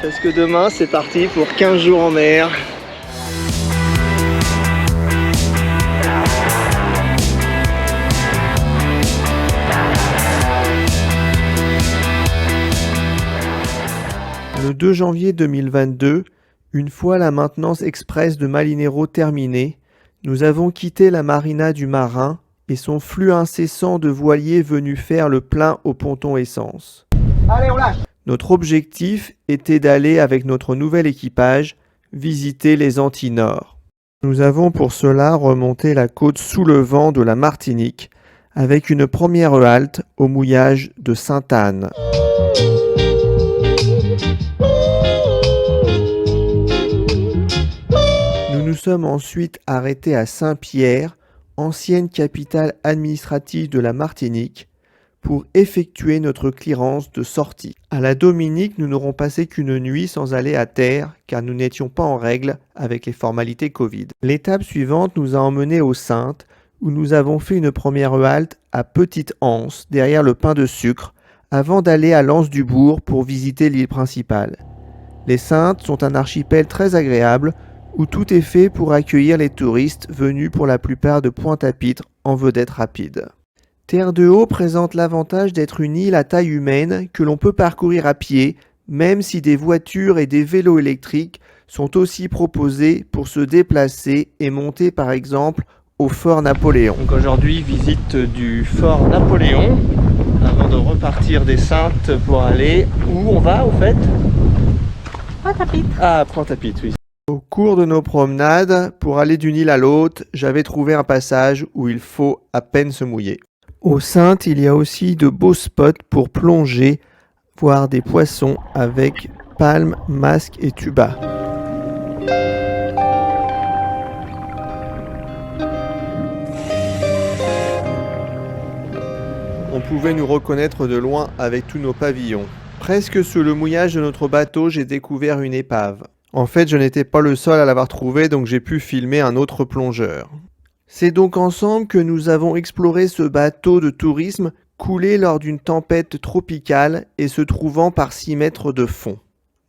Parce que demain c'est parti pour 15 jours en mer. Le 2 janvier 2022, une fois la maintenance express de Malinero terminée, nous avons quitté la marina du Marin et son flux incessant de voiliers venus faire le plein au ponton essence. Allez, on lâche. Notre objectif était d'aller avec notre nouvel équipage visiter les Antilles Nord. Nous avons pour cela remonté la côte sous le vent de la Martinique avec une première halte au mouillage de Sainte-Anne. Nous nous sommes ensuite arrêtés à Saint-Pierre, ancienne capitale administrative de la Martinique, pour effectuer notre clearance de sortie. À la Dominique, nous n'aurons passé qu'une nuit sans aller à terre, car nous n'étions pas en règle avec les formalités Covid. L'étape suivante nous a emmenés aux Saintes, où nous avons fait une première halte à Petite-Anse, derrière le Pain de Sucre, avant d'aller à l'Anse-du-Bourg pour visiter l'île principale. Les Saintes sont un archipel très agréable, où tout est fait pour accueillir les touristes venus pour la plupart de Pointe-à-Pitre en vedette rapide. Terre-de-Haut présente l'avantage d'être une île à taille humaine que l'on peut parcourir à pied, même si des voitures et des vélos électriques sont aussi proposés pour se déplacer et monter par exemple au Fort Napoléon. Donc aujourd'hui, visite du Fort Napoléon, avant de repartir des Saintes pour aller où on va au fait ? Pointe-à-Pitre. Ah, Pointe-à-Pitre, oui. Au cours de nos promenades, pour aller d'une île à l'autre, j'avais trouvé un passage où il faut à peine se mouiller. Aux Saintes, il y a aussi de beaux spots pour plonger, voir des poissons avec palmes, masques et tuba. On pouvait nous reconnaître de loin avec tous nos pavillons. Presque sous le mouillage de notre bateau, j'ai découvert une épave. En fait, je n'étais pas le seul à l'avoir trouvée, donc j'ai pu filmer un autre plongeur. C'est donc ensemble que nous avons exploré ce bateau de tourisme coulé lors d'une tempête tropicale et se trouvant par 6 mètres de fond.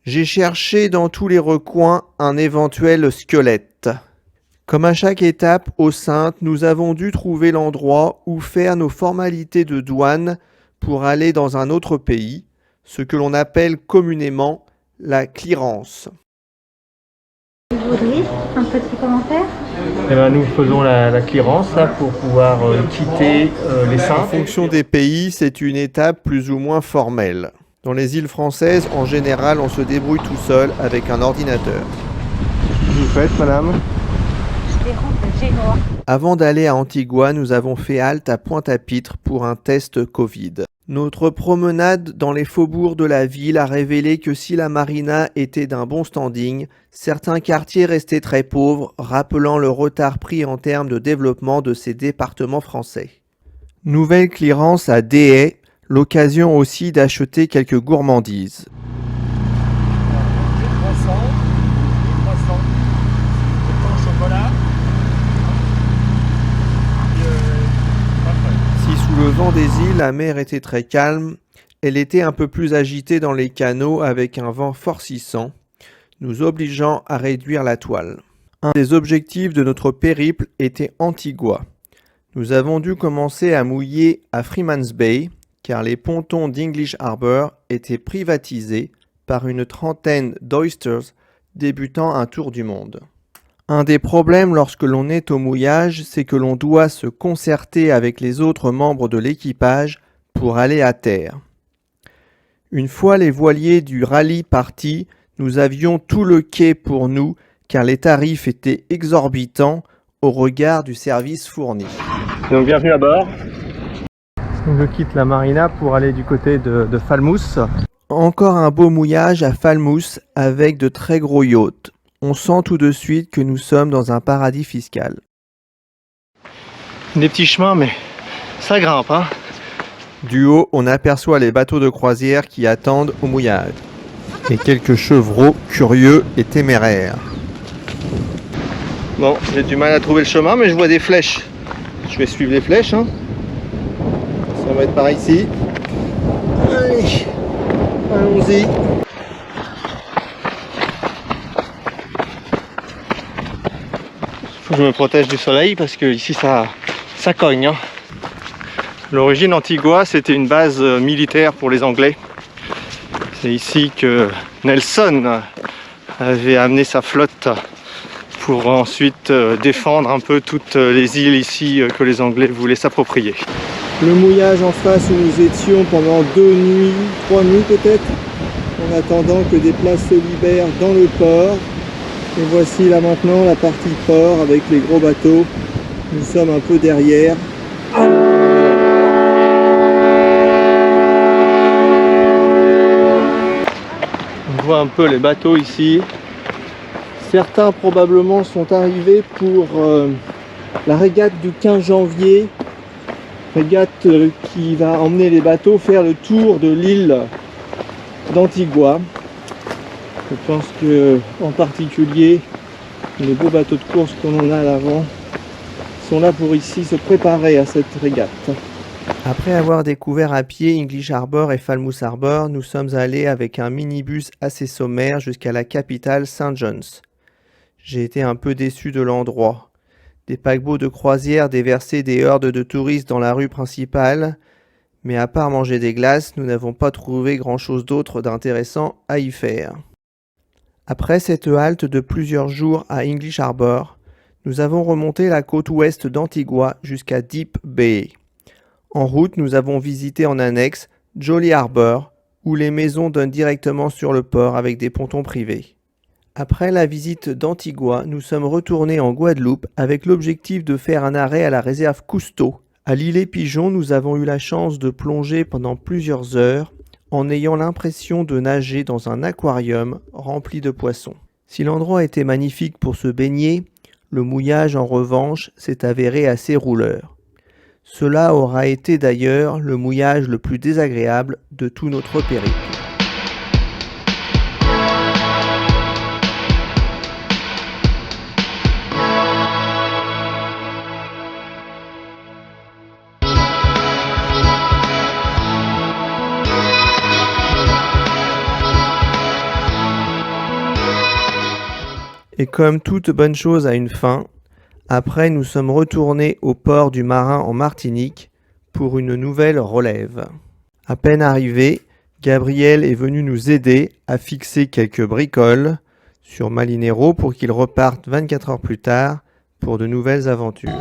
J'ai cherché dans tous les recoins un éventuel squelette. Comme à chaque étape aux Saintes, nous avons dû trouver l'endroit où faire nos formalités de douane pour aller dans un autre pays, ce que l'on appelle communément la clearance. Vous voudriez un petit commentaire? Eh ben, nous faisons la clearance là, pour pouvoir quitter les Saintes. En fonction des pays, c'est une étape plus ou moins formelle. Dans les îles françaises, en général, on se débrouille tout seul avec un ordinateur. Vous faites, madame? Je les routes de Génois. Avant d'aller à Antigua, nous avons fait halte à Pointe-à-Pitre pour un test Covid. Notre promenade dans les faubourgs de la ville a révélé que si la marina était d'un bon standing, certains quartiers restaient très pauvres, rappelant le retard pris en termes de développement de ces départements français. Nouvelle clearance à Déhay, l'occasion aussi d'acheter quelques gourmandises. Sous le vent des îles, la mer était très calme. Elle était un peu plus agitée dans les canaux avec un vent forcissant, nous obligeant à réduire la toile. Un des objectifs de notre périple était Antigua. Nous avons dû commencer à mouiller à Freeman's Bay, car les pontons d'English Harbour étaient privatisés par une trentaine d'oysters débutant un tour du monde. Un des problèmes lorsque l'on est au mouillage, c'est que l'on doit se concerter avec les autres membres de l'équipage pour aller à terre. Une fois les voiliers du rallye partis, nous avions tout le quai pour nous car les tarifs étaient exorbitants au regard du service fourni. Donc bienvenue à bord. Donc je quitte la marina pour aller du côté de Falmouth. Encore un beau mouillage à Falmouth avec de très gros yachts. On sent tout de suite que nous sommes dans un paradis fiscal. Des petits chemins, mais ça grimpe, hein. Du haut, on aperçoit les bateaux de croisière qui attendent au mouillage. Et quelques chevreaux curieux et téméraires. Bon, j'ai du mal à trouver le chemin, mais je vois des flèches. Je vais suivre les flèches, hein. Ça va être par ici. Allez, allons-y. Je me protège du soleil parce que ici ça cogne. Hein. L'origine Antigua, c'était une base militaire pour les Anglais. C'est ici que Nelson avait amené sa flotte pour ensuite défendre un peu toutes les îles ici que les Anglais voulaient s'approprier. Le mouillage en face où nous étions pendant 2 nuits, 3 nuits peut-être, en attendant que des places se libèrent dans le port. Et voici là maintenant la partie port avec les gros bateaux. Nous sommes un peu derrière. On voit un peu les bateaux ici. Certains probablement sont arrivés pour la régate du 15 janvier. Régate qui va emmener les bateaux faire le tour de l'île d'Antigua. Je pense que en particulier les beaux bateaux de course qu'on en a à l'avant sont là pour ici se préparer à cette régate. Après avoir découvert à pied English Harbour et Falmouth Harbour, nous sommes allés avec un minibus assez sommaire jusqu'à la capitale St. John's. J'ai été un peu déçu de l'endroit. Des paquebots de croisière déversaient des hordes de touristes dans la rue principale, mais à part manger des glaces, nous n'avons pas trouvé grand-chose d'autre d'intéressant à y faire. Après cette halte de plusieurs jours à English Harbour, nous avons remonté la côte ouest d'Antigua jusqu'à Deep Bay. En route, nous avons visité en annexe Jolly Harbour, où les maisons donnent directement sur le port avec des pontons privés. Après la visite d'Antigua, nous sommes retournés en Guadeloupe avec l'objectif de faire un arrêt à la réserve Cousteau. À l'îlet Pigeon, nous avons eu la chance de plonger pendant plusieurs heures en ayant l'impression de nager dans un aquarium rempli de poissons. Si l'endroit était magnifique pour se baigner, le mouillage en revanche s'est avéré assez rouleur. Cela aura été d'ailleurs le mouillage le plus désagréable de tout notre périple. Et comme toute bonne chose a une fin, après nous sommes retournés au port du Marin en Martinique pour une nouvelle relève. À peine arrivé, Gabriel est venu nous aider à fixer quelques bricoles sur Malinero pour qu'il reparte 24 heures plus tard pour de nouvelles aventures.